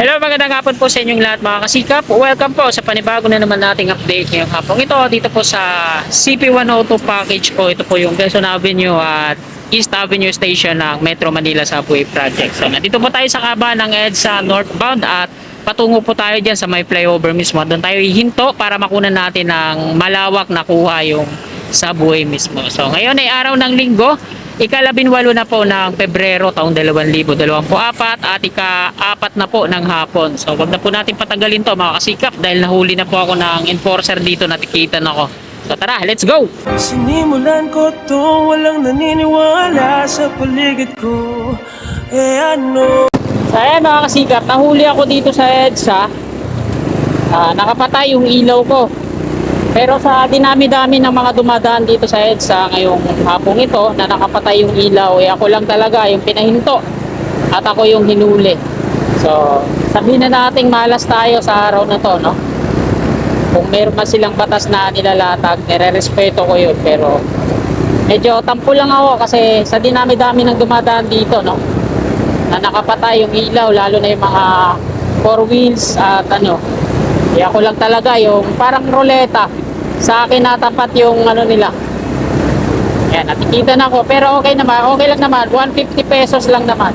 Hello, magandang hapon po sa inyong lahat mga kasikap. Welcome po sa panibago na naman nating update ngayong hapon. Ito, dito po sa CP102 package po. Ito po yung Quezon Avenue at East Avenue Station ng Metro Manila Subway Project. So, nandito po tayo sa kaba ng EDSA northbound at patungo po tayo dyan sa may flyover mismo. Doon tayo ihinto para makunan natin ng malawak na kuha yung subway mismo. So, ngayon ay araw ng Linggo. Ika-18 na po ng Pebrero taong 2024 at ika-4 na po ng hapon. So wag na po natin patagalin to mga kasikap dahil nahuli na po ako ng enforcer dito, natikitan ako. So tara, let's go! Sinimulan ko to, walang naniniwala sa paligid ko. Ano? So ayan mga kasikap, nahuli ako dito sa EDSA. Nakapatay yung ilaw ko. Pero sa dinami-dami ng mga dumadaan dito sa EDSA ngayong hapong ito na nakapatay yung ilaw, ako lang talaga yung pinahinto at ako yung hinuli. So, sabihin na nating malas tayo sa araw na to, no? Kung meron man silang batas na nilalatag, nire-respeto ko yun. Pero medyo tampo lang ako kasi sa dinami-dami ng dumadaan dito, no? Na nakapatay yung ilaw, lalo na yung mga four wheels at ano. Ako lang talaga yung parang ruleta. Sa akin natapat yung ano nila. Yan, natikita na ako. Pero okay naman, okay lang naman. 150 pesos lang naman.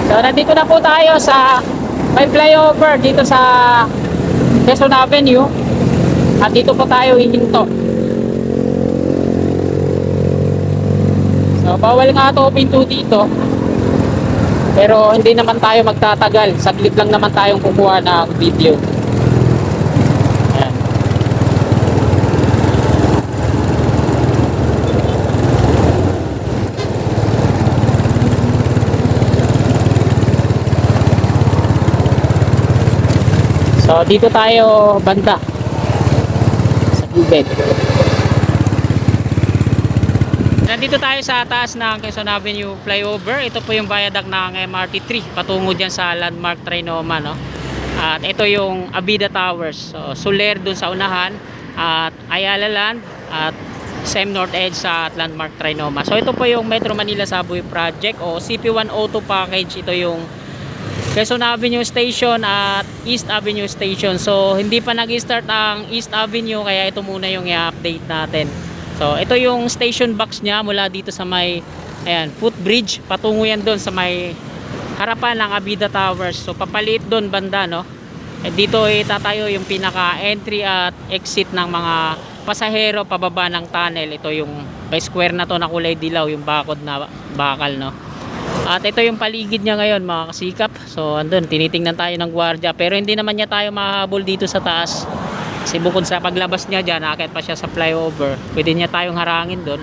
So, nandito na po tayo sa may flyover dito sa Quezon Avenue. At dito po tayo hihinto. So, bawal nga ito pinto dito. Pero hindi naman tayo magtatagal. Saglit lang naman tayong kukuha ng video. Ayan. So dito tayo banda sa gubed. Nandito tayo sa taas ng Quezon Avenue flyover. Ito po yung viaduct ng MRT3 patungo dyan sa Landmark Trinoma, no? At ito yung Abida Towers. So, Soler dun sa unahan at Ayala Land at Sem North Edge sa Landmark Trinoma. So ito po yung Metro Manila Subway Project o CP102 package. Ito yung Quezon Avenue Station at East Avenue Station. So hindi pa nag-start ang East Avenue kaya ito muna yung i-update natin. So ito yung station box niya mula dito sa may ayan, footbridge, patungo yan doon sa may harapan ng Abida Towers. So papalit doon banda, no? Dito itatayo yung pinaka entry at exit ng mga pasahero pababa ng tunnel. Ito yung by square na to na kulay dilaw, yung bakod na bakal, no? At ito yung paligid niya ngayon mga kasikap. So andun, tinitingnan tayo ng gwardiya pero hindi naman niya tayo mahahabol dito sa taas. Kasi bukod sa paglabas niya dyan, akit pa siya sa flyover. Pwede niya tayong harangin doon.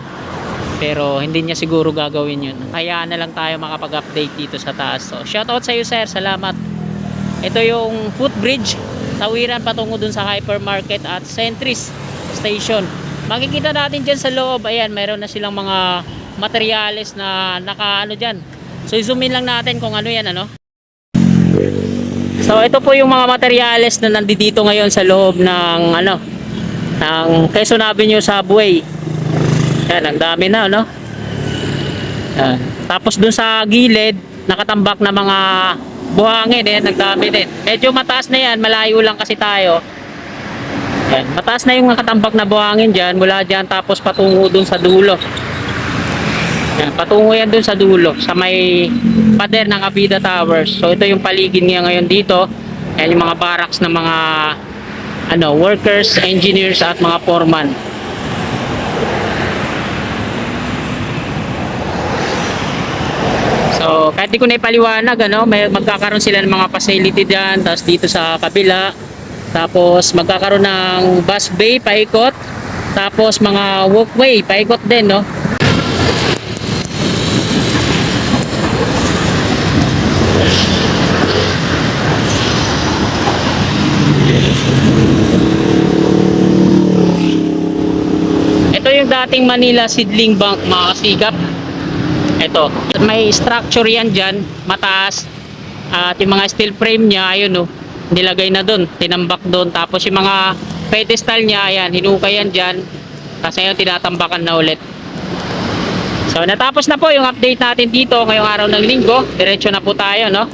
Pero hindi niya siguro gagawin yun. Hayaan na lang tayo makapag-update dito sa taas. So, shoutout sa iyo sir, salamat. Ito yung footbridge. Tawiran patungo dun sa hypermarket at Centris Station. Makikita natin dyan sa loob. Ayan, meron na silang mga materyales na naka-ano dyan. So, zoom in lang natin kung ano yan, ano. So ito po yung mga materyales na nandito ngayon sa loob ng ano ng Quezon Avenue Subway. Yan, ang dami na, no? Yan. Tapos dun sa gilid nakatambak na mga buhangin, ang dami din. Medyo mataas na yan, malayo lang kasi tayo. Yan. Mataas na yung nakatambak na buhangin diyan, mula diyan tapos patungo dun sa dulo. Yan, patungo yan dun sa dulo sa may pader ng Abida Towers. So ito yung paligid niya ngayon dito. Yan yung mga barracks ng mga ano, workers, engineers at mga foreman. So kahit di ko na ipaliwanag, ano, may magkakaroon sila ng mga facility diyan, tapos dito sa kabila. Tapos magkakaroon ng bus bay paikot, tapos mga walkway paikot din, no. Ito yung dating Manila Seedling Bank mga kasigap. Ito, may structure yan dyan, mataas. At yung mga steel frame nya, ayun, nilagay na doon, tinambak doon. Tapos yung mga pedestal nya, ayan, hinukay yan dyan. Kasi ayun, tinatambakan na ulit. So natapos na po yung update natin dito ngayong araw ng linggo. Diretso na po tayo, no?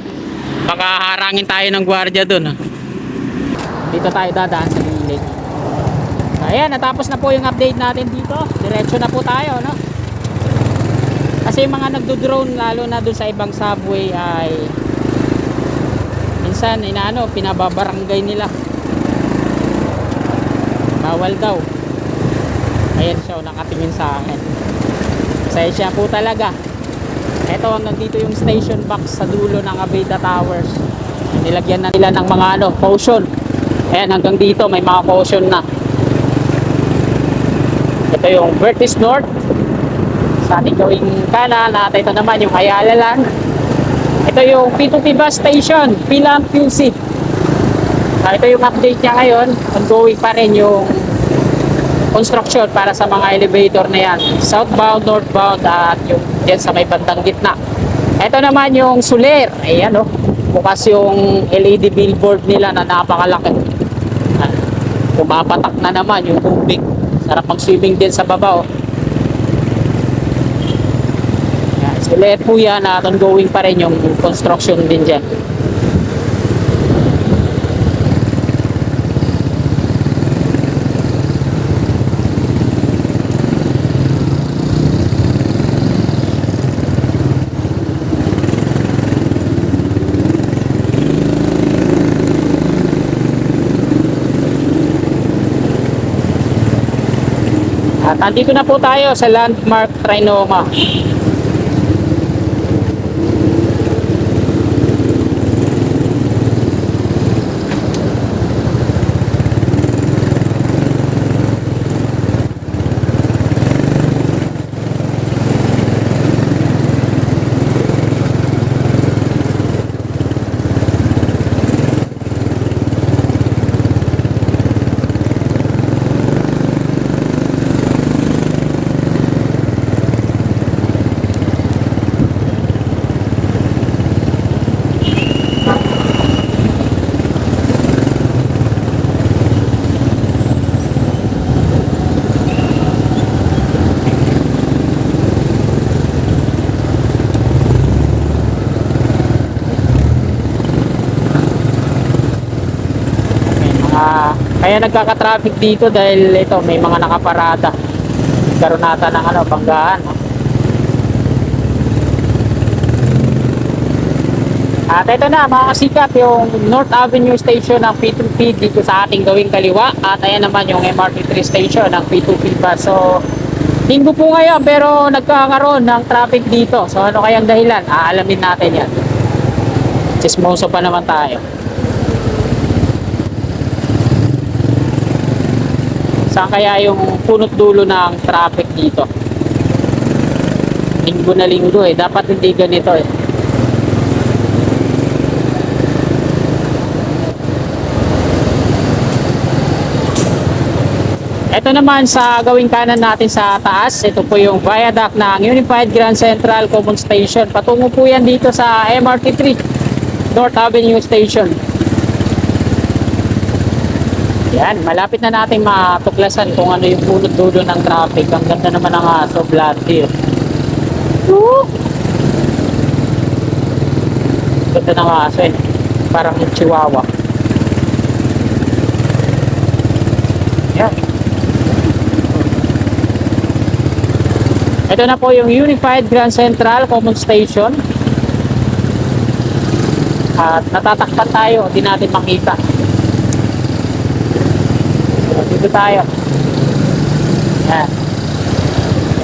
Baka harangin tayo ng gwardiya dun, no? Dito tayo dadaan sa gilid. Ayan, natapos na po yung update natin dito. Diretso na po tayo, no? Kasi yung mga nagdo-drone lalo na dun sa ibang subway ay minsan pinababarangay nila. Bawal daw. Ayan siya, nakatingin sa akin. Pasensya po talaga. Ito, hanggang dito yung station box sa dulo ng Abida Towers. Nilagyan na nila ng mga caution. Ayan, hanggang dito may mga caution na. Ito yung Vertis North. Sa ating gawing kanan at ito naman yung Ayala Land. Ito yung P2P bus station, Pilam QC. Ito yung update niya ngayon. Ongoing pa rin yung construction para sa mga elevator na yan. Southbound, northbound at yung dyan sa may bandang gitna. Ito naman yung Soler. Ayan bukas yung LED billboard nila na napakalaki. Pumapatak na naman yung tubig. Sarap mag-swimming din sa baba. Soler po yan at ongoing pa rin yung construction din dyan. At andito na po tayo sa Landmark Trinoma. Kaya nagkaka-traffic dito dahil ito may mga nakaparada. Karoon nata ng banggaan. At ito na mga kasikap, yung North Avenue Station ng P2P dito sa ating gawing kaliwa. At ayan naman yung MRT3 Station ng P2P bus. So linggo po ngayon pero nagkakaroon ng traffic dito. So ano kayang dahilan? Aalamin natin yan. Chismoso pa naman tayo. Saan kaya yung punot dulo ng traffic dito? Linggo na linggo dapat hindi ganito Ito naman sa gawing kanan natin sa taas, ito po yung viaduct ng Unified Grand Central Common Station. Patungo po yan dito sa MRT3 North Avenue Station. Yan, malapit na natin matuklasan kung ano yung punot dulo ng traffic. Ang ganda naman ng aso, Bloody. Ganda ng aso parang yung chihuahua. Yan. Ito na po yung Unified Grand Central Common Station. At natatakpan tayo, hindi natin makita. Dito tayo. Yan.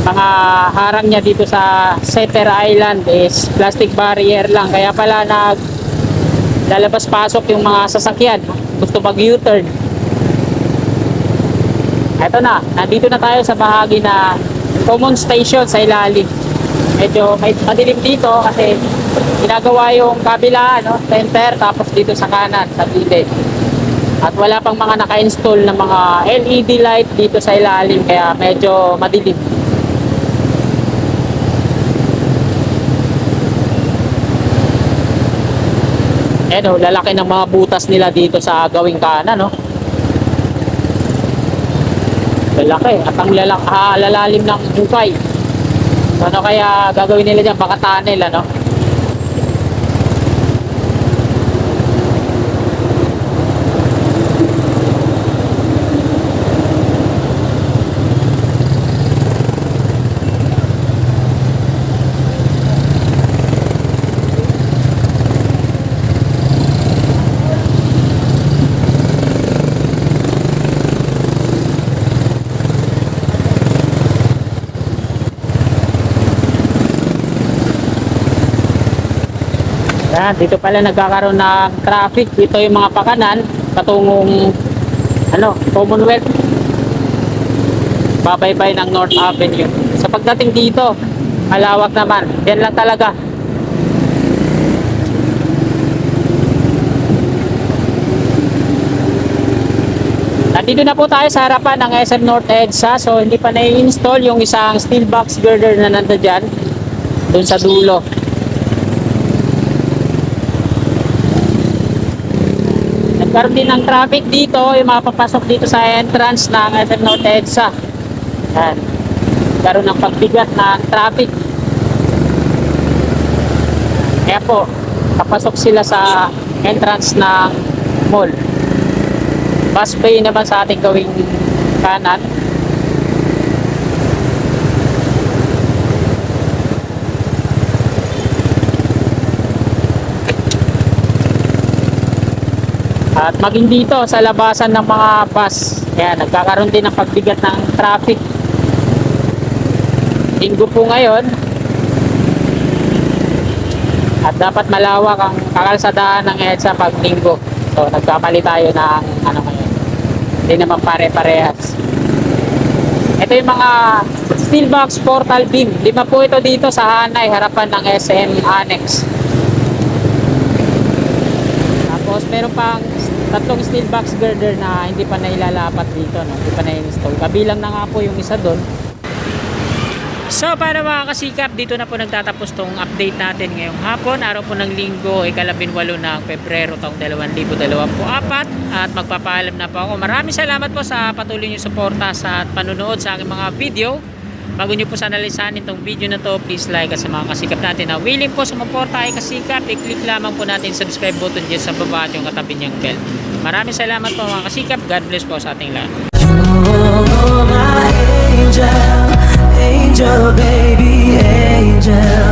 Mga harang niya dito sa Setter Island is plastic barrier lang. Kaya pala lalabas-pasok yung mga sasakyan. Gusto mag-U-turn. Eto na. Nandito na tayo sa bahagi na common station sa ilalim. Medyo madilim dito kasi ginagawa yung kabila, center, tapos dito sa kanan, sa gilid. At wala pang mga naka-install na mga LED light dito sa ilalim kaya medyo madilim. Lalaki ng mga butas nila dito sa gawing kanan, Lalaki at ang lalalim ng bukay. So, ano kaya gagawin nila dyan? Baka tunnel, ano? Yan, dito pala nagkakaroon ng traffic. Dito yung mga pakanan patungong Commonwealth. Babaybay ng North Avenue. Sa pagdating dito, malawak naman. Yan lang talaga. Nandito na po tayo sa harapan ng SM North EDSA. So hindi pa na-install yung isang steel box girder na nandun dyan. Doon sa dulo. Nagkaroon din ng traffic dito, yung mga papasok dito sa entrance ng SM North EDSA. Yan. Nagkaroon ng pagbigat ng traffic. Kaya po, papasok sila sa entrance ng mall. Bus bay naman sa ating gawing kanan. At maging dito sa labasan ng mga bus, kaya nagkakaroon din ng pagbigat ng traffic. Linggo po ngayon. At dapat malawak ang kakalsadaan ng EDSA pag linggo. So nagkamali tayo ng ngayon. Hindi naman pare-parehas. Ito yung mga steel box portal beam. 5 po ito dito sa Hanay, harapan ng SM Annex. Tapos meron pang 3 steel box girder na hindi pa nailalapat dito, no? Hindi pa na-install. Kabilang na nga po yung isa doon. So para mga kasikap, dito na po nagtatapos tong update natin ngayong hapon. Araw po ng linggo, ika-18 ng Pebrero taong 2024. At magpapaalam na po ako. Maraming salamat po sa patuloy nyo suporta sa at panunood sa aking mga video. Bago nyo po sana lisanin itong video na to, please like at sa mga kasikap natin na willing po sumuporta ay kasikap, i-click lamang po natin subscribe button dyan sa baba at yung katabi niyang bell. Maraming salamat po mga kasikap. God bless po sa ating lahat. Oh, my angel, angel, baby, angel.